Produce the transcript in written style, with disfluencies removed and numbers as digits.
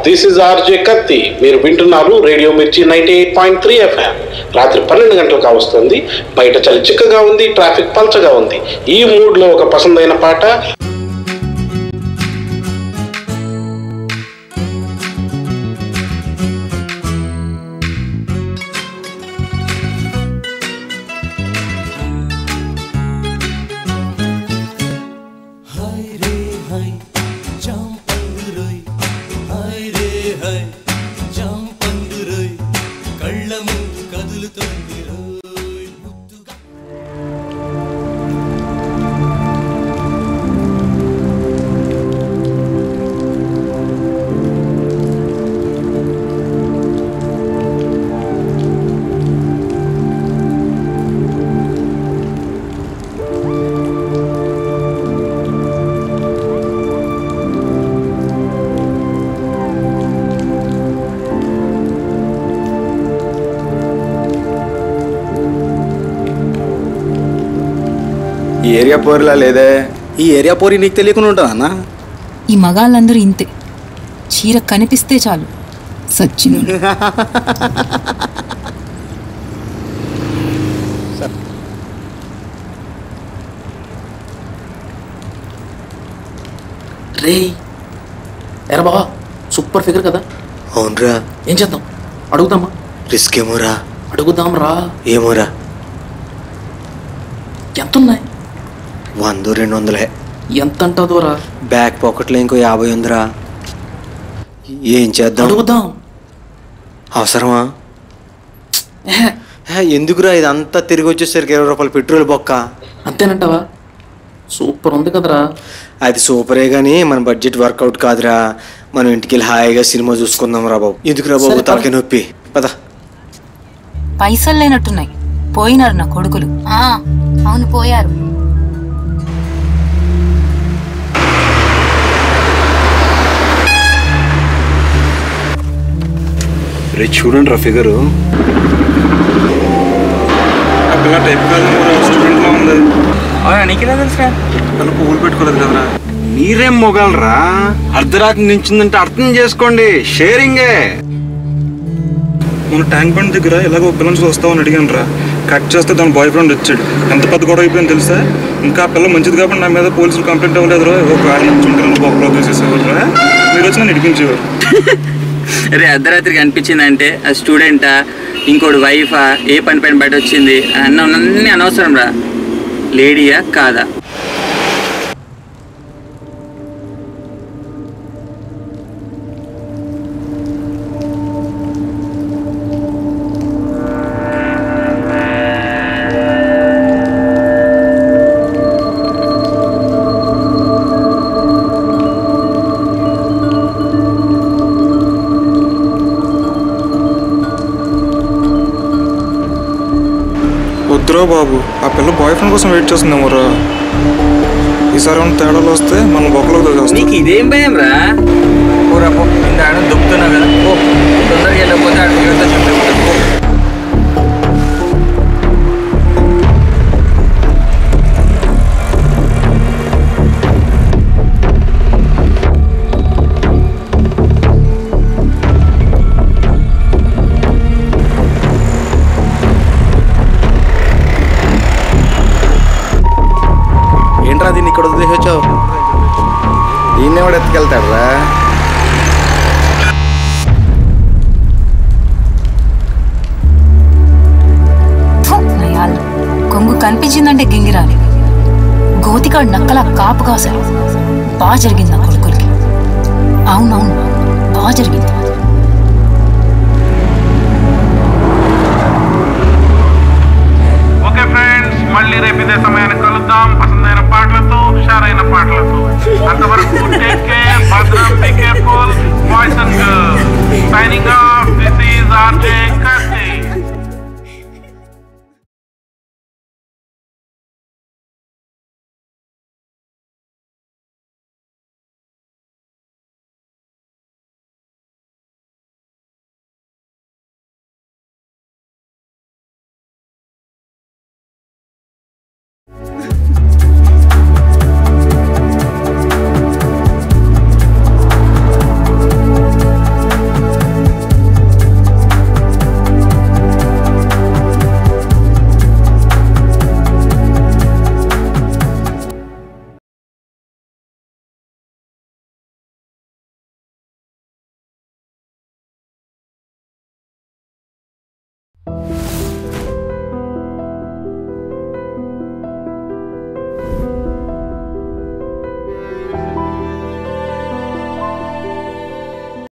This is RJ కత్తి. మీరు వింటున్నారు రేడియో మిర్చి 98.3 FM. రాత్రి 12 గంటలకు వస్తుంది. బయట చలి చిక్కగా ఉంది, ట్రాఫిక్ పల్చగా ఉంది. ఈ మూడ్ లో ఒక పసందైన పాట. ఈ ఏరియా పోరిలా లేదే. ఈ ఏరియా పోరి నీకు తెలియకుండా ఉంటుందా అన్న? ఈ మగాళ్ళందరూ ఇంతే, చీర కనిపిస్తే చాలు సచ్చిను. రే ఎరా బావా, సూపర్ ఫిగర్ కదా. అవునరా. ఏం చేద్దాం? అడుగుదామా? రిస్క్ ఏమోరా. అడుగుదాం రా. ఏమోరా. ఎంతున్నాయి? 100-200. ఎంత అంటాదోరా? బ్యాక్ పాకెట్లో ఇంకో 50 ఉందిరా. ఏం చేద్దాం? అడుగుదాం. అవసరమా? ఎందుకురా, ఇదంతా తిరిగి వచ్చేసరికి 20 రూపాయలు పెట్రోల్ బొక్క. అంతేనంటావా? సూపర్ ఉంది కదరా. అది సూపరే కానీ మన బడ్జెట్ వర్కౌట్ కాదురా. మనం ఇంటికి వెళ్ళి హాయిగా సినిమా చూసుకుందాం రా బాబు. ఎందుకురా బాబు తలకి నొప్పి? పద. పైసలు లేనట్టున్నాయి, పోయినారు నా కొడుకులు. అవును, పోయారు. రే చూడండి రా ఫిగరు. నీకేదా తెలుసా? తను పువ్వులు పెట్టుకోలేదు కదరా. మీరేం మొగలరా? అర్ధరాత్రి నించిందంటే అర్థం చేసుకోండి, షేరింగే. మన ట్యాంక్ బండ్ దగ్గర ఎలాగో పిల్లలు వస్తామని అడిగాను రా. కట్ చేస్తే దాని బాయ్ ఫ్రెండ్ వచ్చాడు. ఎంత పెద్ద గొడవ అయిపోయింది తెలుసా? ఇంకా ఆ పిల్ల మంచిది కాబట్టి నా మీద పోలీసులు కంప్లైంట్ అవ్వలేదు రా. ఒక గాలి చుంటారని బొక్కలో తీసేసేవారు రా. మీరు వచ్చి నన్ను ఇడిపించేవారు. రే అర్ధరాత్రికి అనిపించిందంటే ఆ స్టూడెంటా, ఇంకోటి వైఫా, ఏ పని పైన బయట వచ్చింది అన్నీ అనవసరం రా. లేడీయా కాదా? వద్దురా బాబు, ఆ పిల్ల బాయ్ ఫ్రెండ్ కోసం వెయిట్ చేస్తుందేమోరా. ఈసారి ఏమైనా తేడాలు వస్తే మనం బొక్కలో తోచేస్తాం. నీకు ఇదేం భయం రా? ఊరపో, కింద ఆడ దుక్కుతున్నావు కదా, ఓ తొందరగా వెళ్ళకపోతే ఆడ మిగతా చెప్పలేదు. ఏంట్రా దీన్ని ఇక్కడ వదిలేసి వచ్చావు? ఈయన కూడా ఎత్తుకెళ్తాడు రా. కొంగు కనిపించిందంటే గింగిరాలి. గోతికాడు నక్కలా కాపు కాశారు. బాగా జరిగింది నా కొడుకులకి. అవునవును, బాగా జరిగింది.